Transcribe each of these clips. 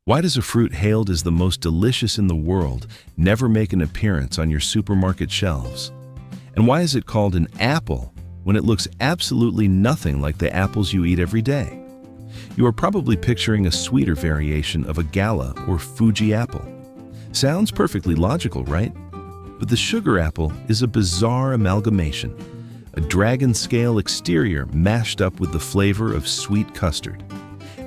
Why does a fruit hailed as the most delicious in the world never make an appearance on your supermarket shelves? And why is it called an apple when it looks absolutely nothing like the apples you eat every day? You are probably picturing a sweeter variation of a Gala or Fuji apple. Sounds perfectly logical, right? But the sugar apple is a bizarre amalgamation, a dragon scale exterior mashed up with the flavor of sweet custard,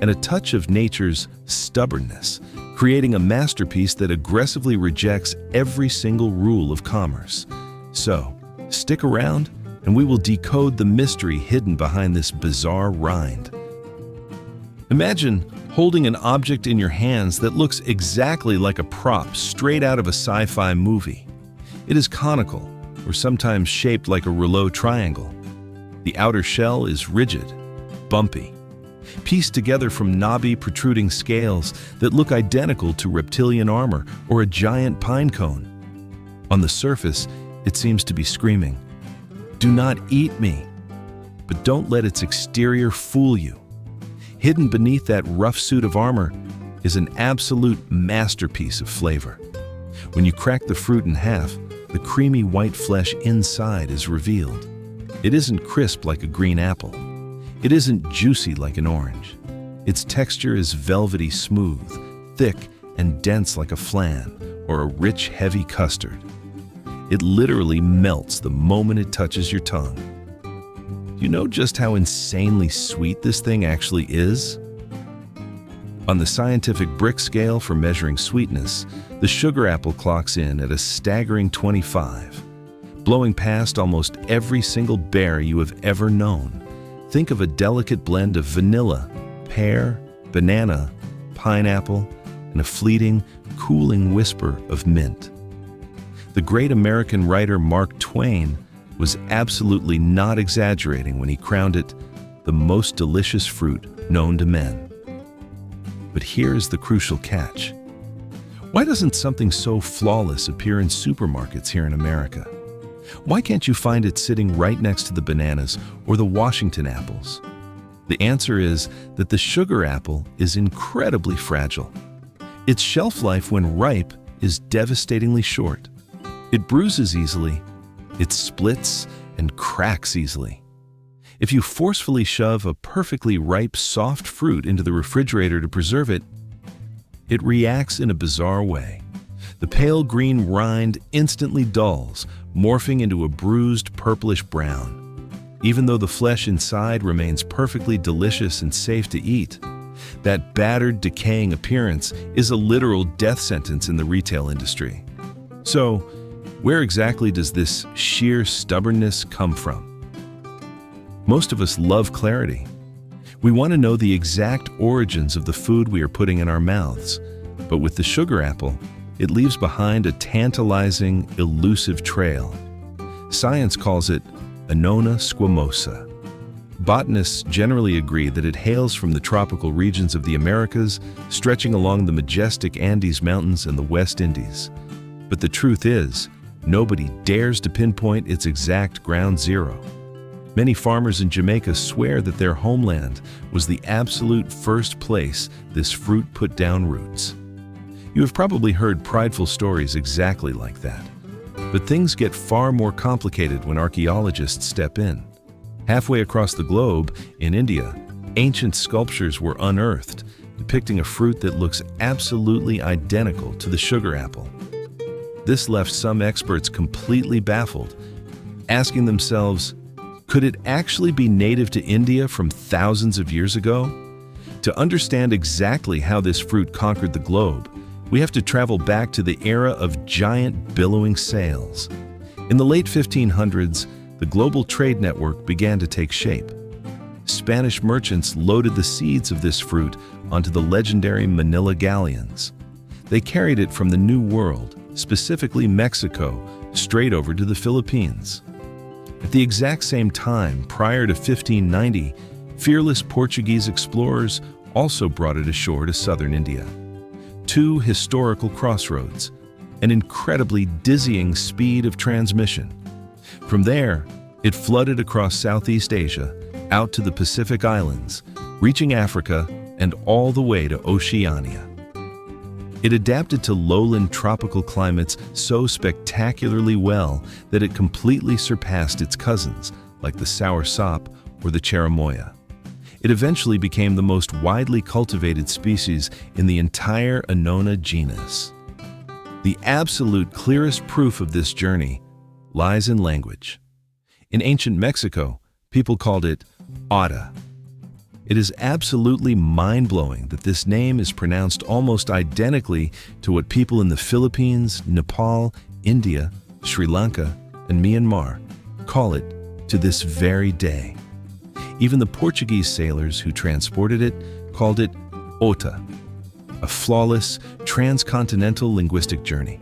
and a touch of nature's stubbornness, creating a masterpiece that aggressively rejects every single rule of commerce. So, stick around, and we will decode the mystery hidden behind this bizarre rind. Imagine holding an object in your hands that looks exactly like a prop straight out of a sci-fi movie. It is conical, or sometimes shaped like a rouleau triangle. The outer shell is rigid, bumpy, pieced together from knobby, protruding scales that look identical to reptilian armor or a giant pine cone. On the surface, it seems to be screaming, "Do not eat me!" But don't let its exterior fool you. Hidden beneath that rough suit of armor is an absolute masterpiece of flavor. When you crack the fruit in half, the creamy white flesh inside is revealed. It isn't crisp like a green apple. It isn't juicy like an orange. Its texture is velvety smooth, thick and dense like a flan or a rich, heavy custard. It literally melts the moment it touches your tongue. Do you know just how insanely sweet this thing actually is? On the scientific brick scale for measuring sweetness, the sugar apple clocks in at a staggering 25, blowing past almost every single berry you have ever known. Think of a delicate blend of vanilla, pear, banana, pineapple, and a fleeting, cooling whisper of mint. The great American writer Mark Twain was absolutely not exaggerating when he crowned it the most delicious fruit known to men. But here's the crucial catch. Why doesn't something so flawless appear in supermarkets here in America? Why can't you find it sitting right next to the bananas or the Washington apples? The answer is that the sugar apple is incredibly fragile. Its shelf life when ripe is devastatingly short. It bruises easily, it splits and cracks easily. If you forcefully shove a perfectly ripe, soft fruit into the refrigerator to preserve it, it reacts in a bizarre way. The pale green rind instantly dulls, morphing into a bruised purplish brown. Even though the flesh inside remains perfectly delicious and safe to eat, that battered, decaying appearance is a literal death sentence in the retail industry. So, where exactly does this sheer stubbornness come from? Most of us love clarity. We want to know the exact origins of the food we are putting in our mouths, but with the sugar apple, it leaves behind a tantalizing, elusive trail. Science calls it Annona squamosa. Botanists generally agree that it hails from the tropical regions of the Americas, stretching along the majestic Andes Mountains and the West Indies. But the truth is, nobody dares to pinpoint its exact ground zero. Many farmers in Jamaica swear that their homeland was the absolute first place this fruit put down roots. You have probably heard prideful stories exactly like that. But things get far more complicated when archaeologists step in. Halfway across the globe, in India, ancient sculptures were unearthed, depicting a fruit that looks absolutely identical to the sugar apple. This left some experts completely baffled, asking themselves, could it actually be native to India from thousands of years ago? To understand exactly how this fruit conquered the globe, we have to travel back to the era of giant billowing sails. In the late 1500s, the global trade network began to take shape. Spanish merchants loaded the seeds of this fruit onto the legendary Manila galleons. They carried it from the New World, specifically Mexico, straight over to the Philippines. At the exact same time, prior to 1590, fearless Portuguese explorers also brought it ashore to southern India. Two historical crossroads, an incredibly dizzying speed of transmission. From there, it flooded across Southeast Asia, out to the Pacific Islands, reaching Africa and all the way to Oceania. It adapted to lowland tropical climates so spectacularly well that it completely surpassed its cousins, like the soursop or the cherimoya. It eventually became the most widely cultivated species in the entire Annona genus. The absolute clearest proof of this journey lies in language. In ancient Mexico, people called it ota. It is absolutely mind-blowing that this name is pronounced almost identically to what people in the Philippines, Nepal, India, Sri Lanka, and Myanmar call it to this very day. Even the Portuguese sailors who transported it called it ota, a flawless, transcontinental linguistic journey.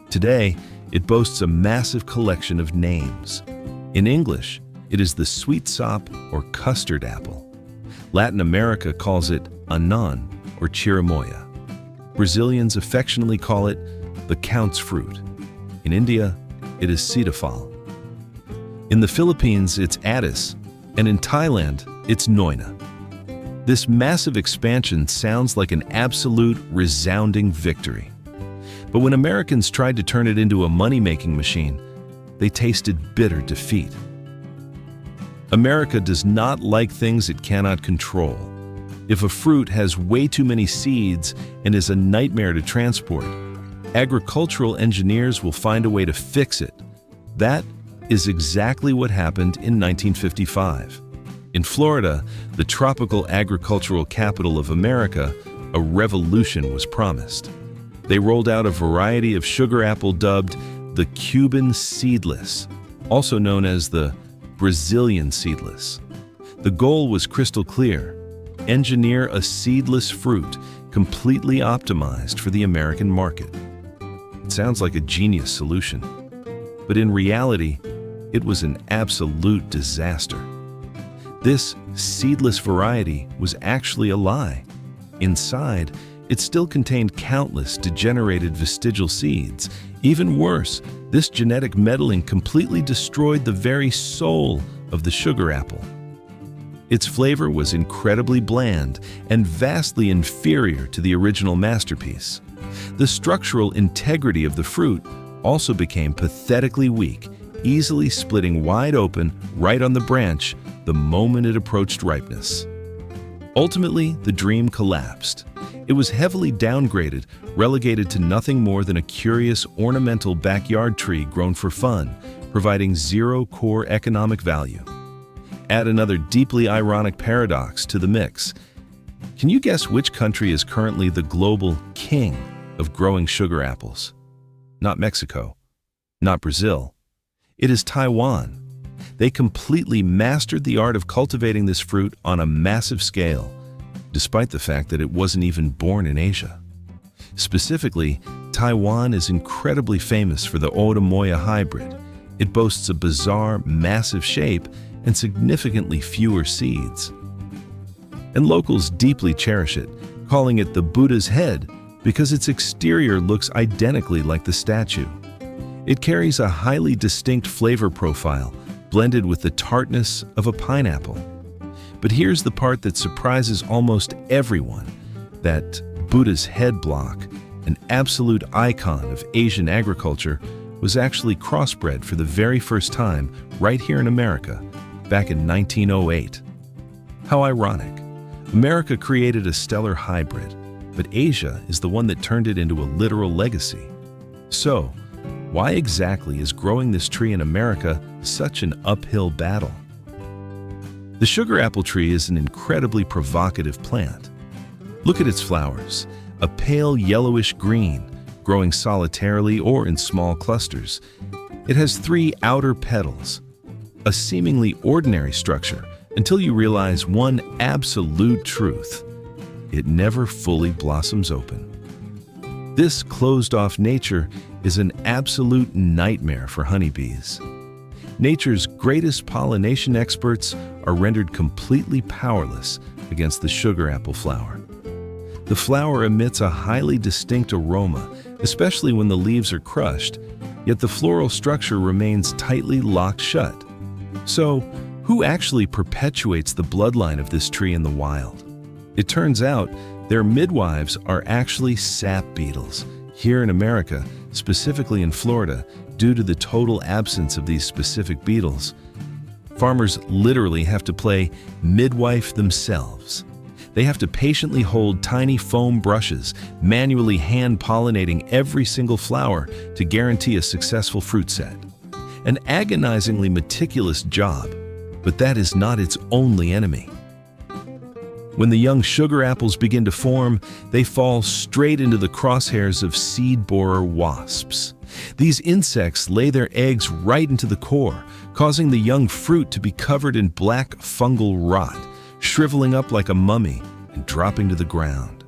Today, it boasts a massive collection of names. In English, it is the sweet sop or custard apple. Latin America calls it anon or chirimoya. Brazilians affectionately call it the count's fruit. In India, it is seedless. In the Philippines, it's atis, and in Thailand, it's noina. This massive expansion sounds like an absolute, resounding victory. But when Americans tried to turn it into a money-making machine, they tasted bitter defeat. America does not like things it cannot control. If a fruit has way too many seeds and is a nightmare to transport, agricultural engineers will find a way to fix it. That is exactly what happened in 1955. In Florida, the tropical agricultural capital of America, a revolution was promised. They rolled out a variety of sugar apple dubbed the Cuban seedless, also known as the Brazilian seedless. The goal was crystal clear: engineer a seedless fruit completely optimized for the American market. It sounds like a genius solution, but in reality, it was an absolute disaster. This seedless variety was actually a lie. Inside, it still contained countless degenerated vestigial seeds. Even worse, this genetic meddling completely destroyed the very soul of the sugar apple. Its flavor was incredibly bland and vastly inferior to the original masterpiece. The structural integrity of the fruit also became pathetically weak, easily splitting wide open right on the branch the moment it approached ripeness. Ultimately, the dream collapsed. It was heavily downgraded, relegated to nothing more than a curious ornamental backyard tree grown for fun, providing zero core economic value. Add another deeply ironic paradox to the mix. Can you guess which country is currently the global king of growing sugar apples? Not Mexico, not Brazil. It is Taiwan. They completely mastered the art of cultivating this fruit on a massive scale, despite the fact that it wasn't even born in Asia. Specifically, Taiwan is incredibly famous for the Otomoya hybrid. It boasts a bizarre, massive shape and significantly fewer seeds. And locals deeply cherish it, calling it the Buddha's head because its exterior looks identically like the statue. It carries a highly distinct flavor profile, blended with the tartness of a pineapple. But here's the part that surprises almost everyone: that Buddha's head block, an absolute icon of Asian agriculture, was actually crossbred for the very first time right here in America, back in 1908. How ironic. America created a stellar hybrid, but Asia is the one that turned it into a literal legacy. So, why exactly is growing this tree in America such an uphill battle? The sugar apple tree is an incredibly provocative plant. Look at its flowers, a pale yellowish green, growing solitarily or in small clusters. It has 3 outer petals, a seemingly ordinary structure, until you realize one absolute truth: it never fully blossoms open. This closed-off nature is an absolute nightmare for honeybees. Nature's greatest pollination experts are rendered completely powerless against the sugar apple flower. The flower emits a highly distinct aroma, especially when the leaves are crushed, yet the floral structure remains tightly locked shut. So, who actually perpetuates the bloodline of this tree in the wild? It turns out Their midwives are actually sap beetles. Here in America, specifically in Florida, due to the total absence of these specific beetles, farmers literally have to play midwife themselves. They have to patiently hold tiny foam brushes, manually hand-pollinating every single flower to guarantee a successful fruit set. An agonizingly meticulous job, but that is not its only enemy. When the young sugar apples begin to form, they fall straight into the crosshairs of seed borer wasps. These insects lay their eggs right into the core, causing the young fruit to be covered in black fungal rot, shriveling up like a mummy and dropping to the ground.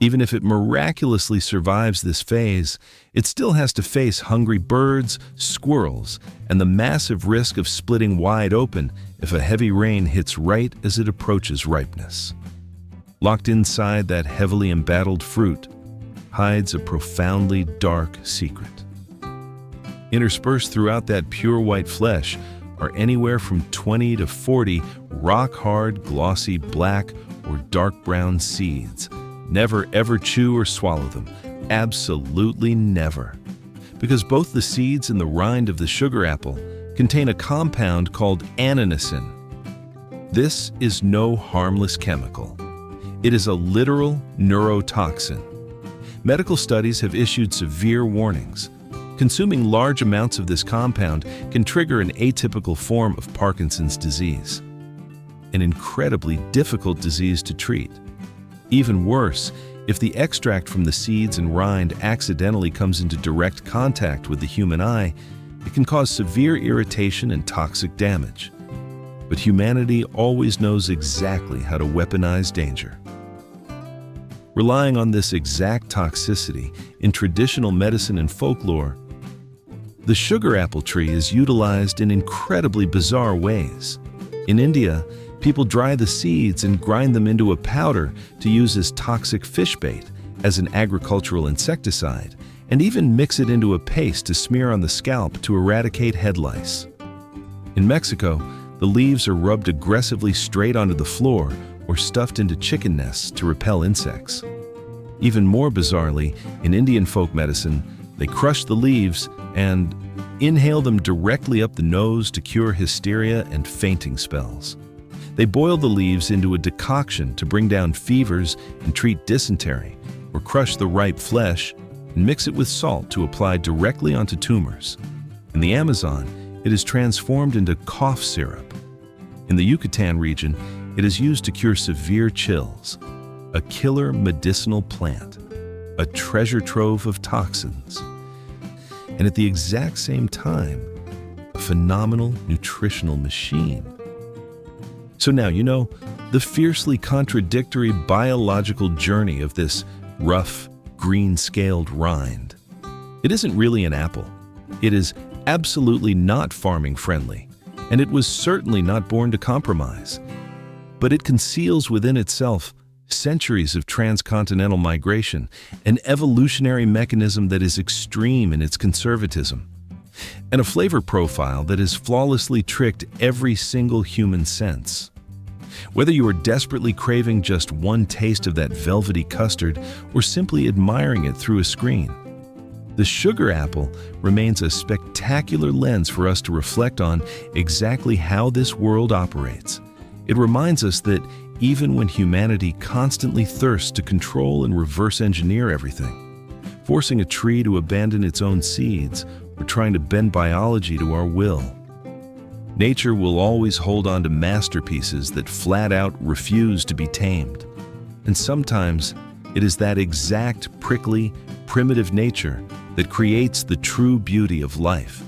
Even if it miraculously survives this phase, it still has to face hungry birds, squirrels, and the massive risk of splitting wide open if a heavy rain hits right as it approaches ripeness. Locked inside that heavily embattled fruit hides a profoundly dark secret. Interspersed throughout that pure white flesh are anywhere from 20 to 40 rock-hard, glossy black or dark brown seeds. Never ever chew or swallow them. Absolutely never. Because both the seeds and the rind of the sugar apple contain a compound called ananasin. This is no harmless chemical. It is a literal neurotoxin. Medical studies have issued severe warnings. Consuming large amounts of this compound can trigger an atypical form of Parkinson's disease, an incredibly difficult disease to treat. Even worse, if the extract from the seeds and rind accidentally comes into direct contact with the human eye, it can cause severe irritation and toxic damage. But humanity always knows exactly how to weaponize danger. Relying on this exact toxicity in traditional medicine and folklore, the sugar apple tree is utilized in incredibly bizarre ways. In India, people dry the seeds and grind them into a powder to use as toxic fish bait, as an agricultural insecticide, and even mix it into a paste to smear on the scalp to eradicate head lice. In Mexico, the leaves are rubbed aggressively straight onto the floor or stuffed into chicken nests to repel insects. Even more bizarrely, in Indian folk medicine, they crush the leaves and inhale them directly up the nose to cure hysteria and fainting spells. They boil the leaves into a decoction to bring down fevers and treat dysentery, or crush the ripe flesh and mix it with salt to apply directly onto tumors. In the Amazon, it is transformed into cough syrup. In the Yucatan region, it is used to cure severe chills. A killer medicinal plant, a treasure trove of toxins, and at the exact same time, a phenomenal nutritional machine. So now you know the fiercely contradictory biological journey of this rough, green-scaled rind. It isn't really an apple. It is absolutely not farming friendly, and it was certainly not born to compromise. But it conceals within itself centuries of transcontinental migration, an evolutionary mechanism that is extreme in its conservatism, and a flavor profile that has flawlessly tricked every single human sense. Whether you are desperately craving just one taste of that velvety custard or simply admiring it through a screen, the sugar apple remains a spectacular lens for us to reflect on exactly how this world operates. It reminds us that even when humanity constantly thirsts to control and reverse engineer everything, forcing a tree to abandon its own seeds or trying to bend biology to our will, nature will always hold on to masterpieces that flat out refuse to be tamed. And sometimes it is that exact prickly, primitive nature that creates the true beauty of life.